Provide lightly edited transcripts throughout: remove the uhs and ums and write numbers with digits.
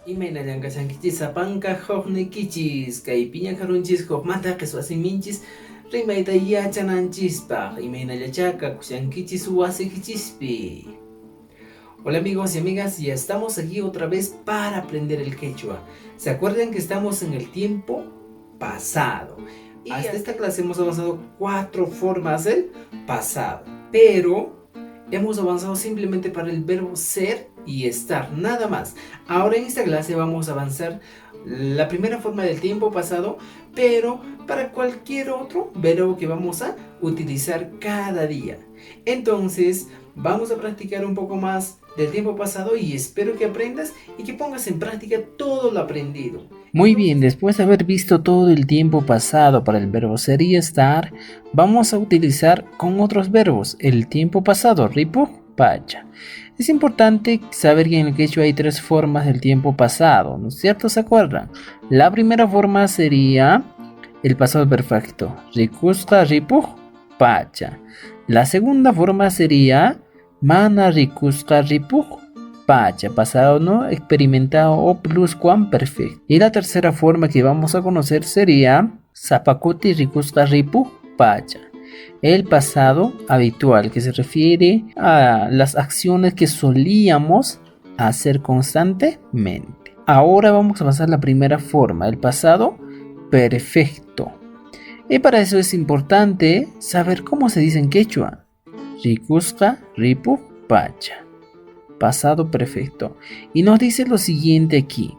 Imaynallanka sankichis sapanka huknikichis kay piñakarunchis hukmanta qhichwasiminchis rimayta yachananchispaq imaynallachaqa kushankichis wasikichispi. Hola amigos y amigas, ya estamos aquí otra vez para aprender el quechua. ¿Se acuerdan que estamos en el tiempo pasado? Y hasta esta clase hemos avanzado 4 formas del pasado, pero hemos avanzado simplemente para el verbo ser y estar, nada más. Ahora en esta clase vamos a avanzar la primera forma del tiempo pasado, pero para cualquier otro verbo que vamos a utilizar cada día. Entonces vamos a practicar un poco más del tiempo pasado y espero que aprendas y que pongas en práctica todo lo aprendido. Muy bien, después de haber visto todo el tiempo pasado para el verbo ser y estar, vamos a utilizar con otros verbos el tiempo pasado, ripu, pacha. Es importante saber que en el quechua hay 3 formas del tiempo pasado, ¿no es cierto? ¿Se acuerdan? La primera forma sería el pasado perfecto, rikusqa ripuq pacha. La segunda forma sería mana rikusqa ripuq pacha, pasado no experimentado o pluscuamperfecto. Y la tercera forma que vamos a conocer sería zapakuti rikusqa ripuq pacha. El pasado habitual, que se refiere a las acciones que solíamos hacer constantemente. Ahora vamos a pasar a la primera forma, el pasado perfecto. Y para eso es importante saber cómo se dice en quechua. Rikusqa ripu pacha. Pasado perfecto. Y nos dice lo siguiente aquí,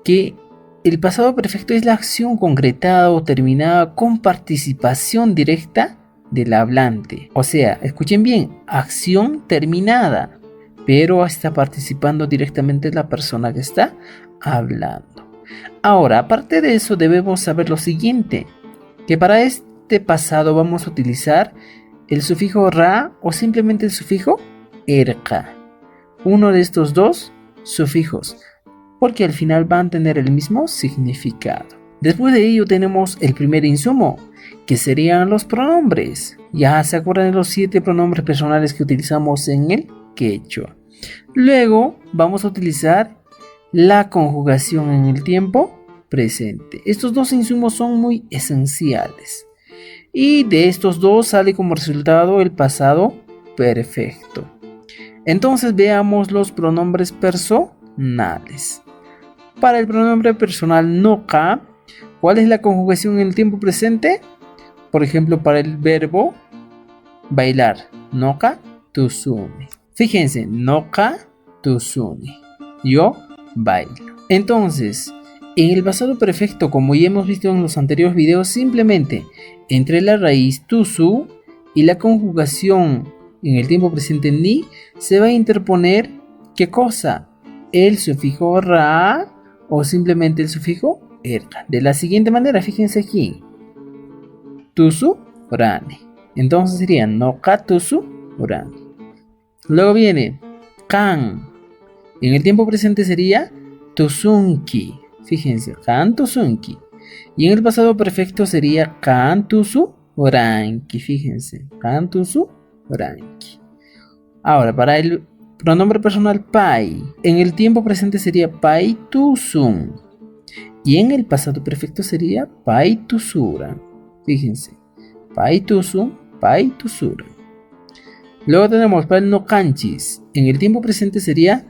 que el pasado perfecto es la acción concretada o terminada con participación directa del hablante. O sea, escuchen bien, acción terminada, pero está participando directamente la persona que está hablando. Ahora, aparte de eso, debemos saber lo siguiente, que para este pasado vamos a utilizar el sufijo ra o simplemente el sufijo erqa. Uno de estos dos sufijos, porque al final van a tener el mismo significado. Después de ello tenemos el primer insumo, que serían los pronombres. Ya se acuerdan de los 7 pronombres personales que utilizamos en el quechua. Luego vamos a utilizar la conjugación en el tiempo presente. Estos dos insumos son muy esenciales. Y de estos dos sale como resultado el pasado perfecto. Entonces veamos los pronombres personales. Para el pronombre personal noka, ¿cuál es la conjugación en el tiempo presente? Por ejemplo, para el verbo bailar, noka tusumi. Fíjense, noka tusumi. Yo bailo. Entonces, en el pasado perfecto, como ya hemos visto en los anteriores videos, simplemente entre la raíz tusu y la conjugación en el tiempo presente ni, se va a interponer, ¿qué cosa? El sufijo ra o simplemente el sufijo erga. De la siguiente manera, fíjense aquí. Tusu rane. Entonces sería noka tusu rane. Luego viene kan. En el tiempo presente sería tusunki. Fíjense, kan tusunki. Y en el pasado perfecto sería kan tusu ranki. Fíjense, kan tusu ranki. Ahora, para el pronombre personal pai, en el tiempo presente sería pai tusun. Y en el pasado perfecto sería pai tusuran. Fíjense, pai tusun, pai tusuran. Luego tenemos para el no canchis. En el tiempo presente sería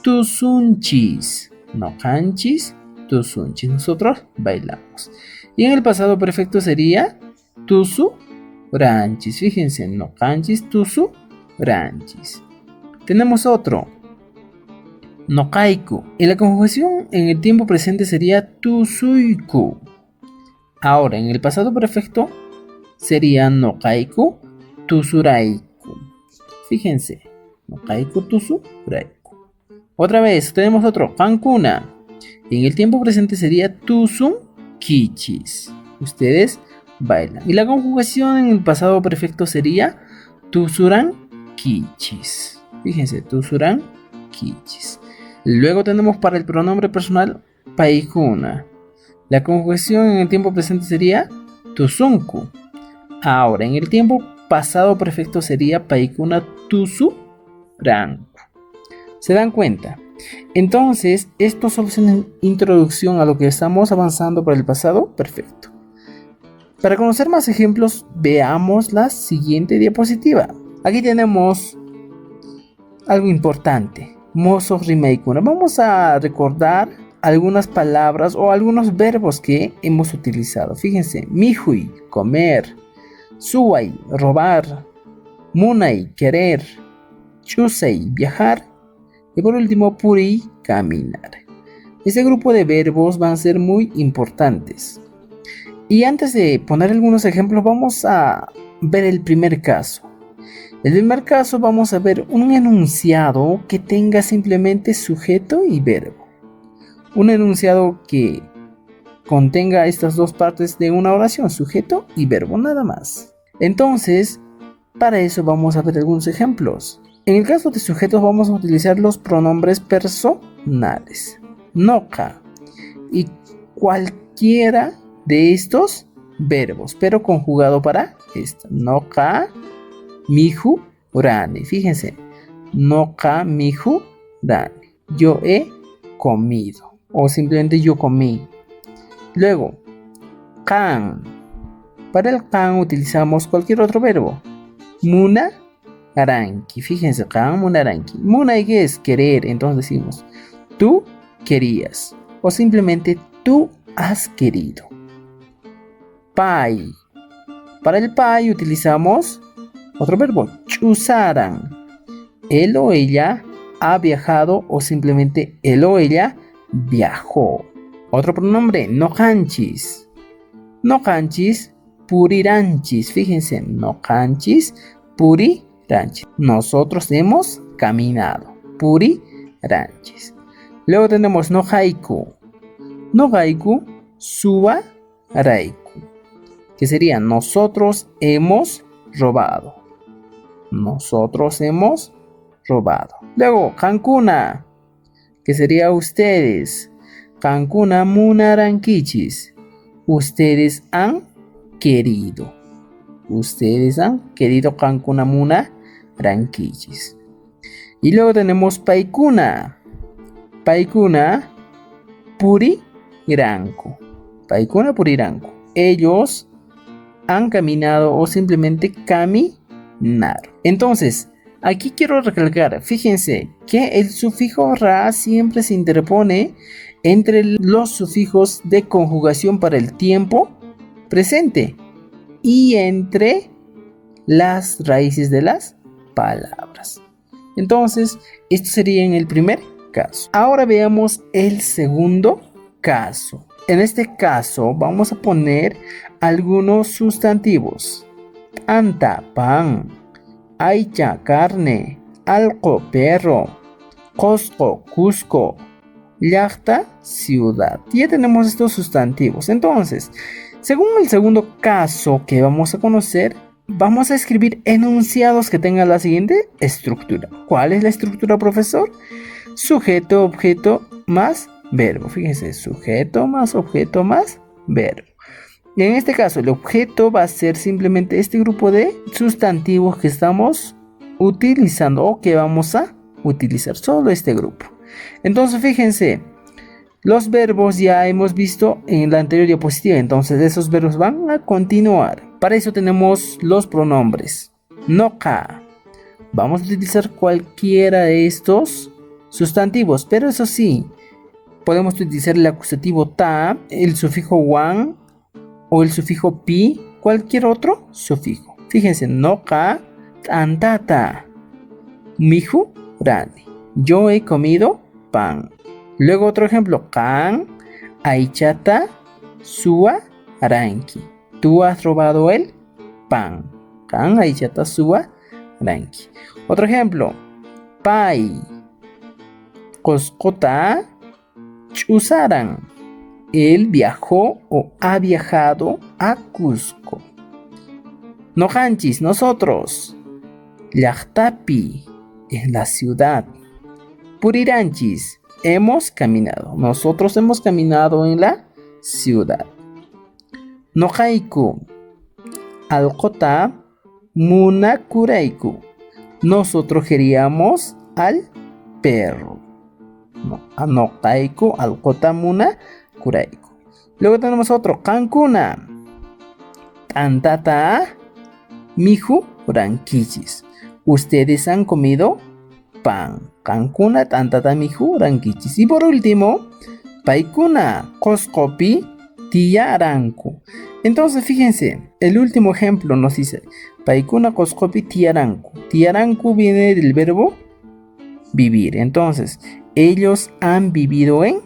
tusunchis. No canchis, tusunchis. Nosotros bailamos. Y en el pasado perfecto sería tusu ranchis. Fíjense, no canchis, tusu ranchis. Tenemos otro. No kaiku. En la conjugación en el tiempo presente sería tusuiku. Ahora, en el pasado perfecto sería no kaiku, tusuraiku. Fíjense, no kaiku, tusuraiku. Otra vez, tenemos otro, kankuna. En el tiempo presente sería tusun kichis. Ustedes bailan. Y la conjugación en el pasado perfecto sería tusuran kichis. Fíjense, tusuran kichis. Luego tenemos para el pronombre personal paikuna. La conjugación en el tiempo presente sería tusunku. Ahora, en el tiempo pasado perfecto sería paikuna tusu ranku. ¿Se dan cuenta? Entonces, esto solo es una introducción a lo que estamos avanzando por el pasado perfecto. Para conocer más ejemplos, veamos la siguiente diapositiva. Aquí tenemos algo importante. Mozo rimaikuna. Vamos a recordar algunas palabras o algunos verbos que hemos utilizado. Fíjense, mihui, comer, suway, robar, munay, querer, chusay, viajar y por último, puri, caminar. Este grupo de verbos van a ser muy importantes. Y antes de poner algunos ejemplos, vamos a ver el primer caso. En el primer caso vamos a ver un enunciado que tenga simplemente sujeto y verbo. Un enunciado que contenga estas dos partes de una oración, sujeto y verbo, nada más. Entonces, para eso vamos a ver algunos ejemplos. En el caso de sujetos vamos a utilizar los pronombres personales. Noka y cualquiera de estos verbos, pero conjugado para esto. Noka, mihu, rani. Fíjense. Noka, mihu, rani. Yo he comido. O simplemente yo comí. Luego, kan. Para el kan utilizamos cualquier otro verbo. Muna, aranki. Fíjense, kan, muna, aranki. Muna, ¿qué es? Querer. Entonces decimos, tú querías. O simplemente, tú has querido. Pai. Para el pai utilizamos otro verbo, chusaran. Él o ella ha viajado o simplemente él o ella viajó. Otro pronombre, nohanchis. Nohanchis, puriranchis. Fíjense, nohanchis, puriranchis. Nosotros hemos caminado. Puriranchis. Luego tenemos nohaiku. Nohaiku, suba, raiku. Que sería nosotros hemos robado. Nosotros hemos robado. Luego, kankuna, que sería ustedes. Kankuna munarankichis. Ustedes han querido. Ustedes han querido kankuna munarankichis. Y luego tenemos paikuna. Paikuna puriranku. Paikuna puriranku. Ellos han caminado o simplemente caminaron. Entonces, aquí quiero recalcar, fíjense que el sufijo ra siempre se interpone entre los sufijos de conjugación para el tiempo presente y entre las raíces de las palabras. Entonces, esto sería en el primer caso. Ahora veamos el segundo caso. En este caso vamos a poner algunos sustantivos. Anta, pan. Aicha, carne. Alco, perro. Cosco, Cusco. Llacta, ciudad. Ya tenemos estos sustantivos. Entonces, según el segundo caso que vamos a conocer, vamos a escribir enunciados que tengan la siguiente estructura. ¿Cuál es la estructura, profesor? Sujeto, objeto, más verbo. Fíjense, sujeto más objeto más verbo. Y en este caso, el objeto va a ser simplemente este grupo de sustantivos que estamos utilizando o que vamos a utilizar. Solo este grupo. Entonces, fíjense, los verbos ya hemos visto en la anterior diapositiva. Entonces, esos verbos van a continuar. Para eso tenemos los pronombres. Noka. Vamos a utilizar cualquiera de estos sustantivos, pero eso sí, podemos utilizar el acusativo ta, el sufijo wan o el sufijo pi, cualquier otro sufijo. Fíjense, noka, tantata, mihu, rani. Yo he comido pan. Luego otro ejemplo, kan, aichata, sua, aranki. Tú has robado el pan. Kan, aichata, sua, aranki. Otro ejemplo, pai, koskota, chusaran. Él viajó o ha viajado a Cusco. Nohanchis, nosotros. Llactapi, en la ciudad. Puriranchis, hemos caminado. Nosotros hemos caminado en la ciudad. Nohaiku, alkota, munakuraiku. Nosotros queríamos al perro. Noqayku allquta munakurayku. Luego tenemos otro, qankuna t'antata mijurankichis. Ustedes han comido pan. Qankuna t'antata mijurankichis. Y por último, paykuna qosqopi tiyaranku. Entonces fíjense, el último ejemplo nos dice paykuna qosqopi tiyaranku. Tiyaranku viene del verbo vivir. Entonces, ellos han vivido en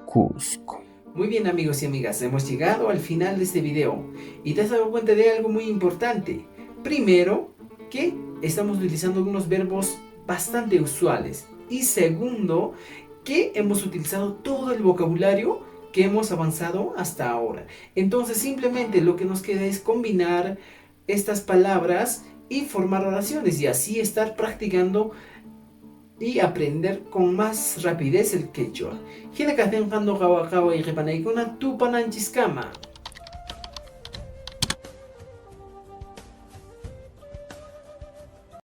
Cusco. Muy bien, amigos y amigas, hemos llegado al final de este video y te has dado cuenta de algo muy importante. Primero, que estamos utilizando unos verbos bastante usuales, y segundo, que hemos utilizado todo el vocabulario que hemos avanzado hasta ahora. Entonces simplemente lo que nos queda es combinar estas palabras y formar oraciones, y así estar practicando y aprender con más rapidez el quechua. Hina kastenqando qawa qawa y qipanaykuna tupananchiskama.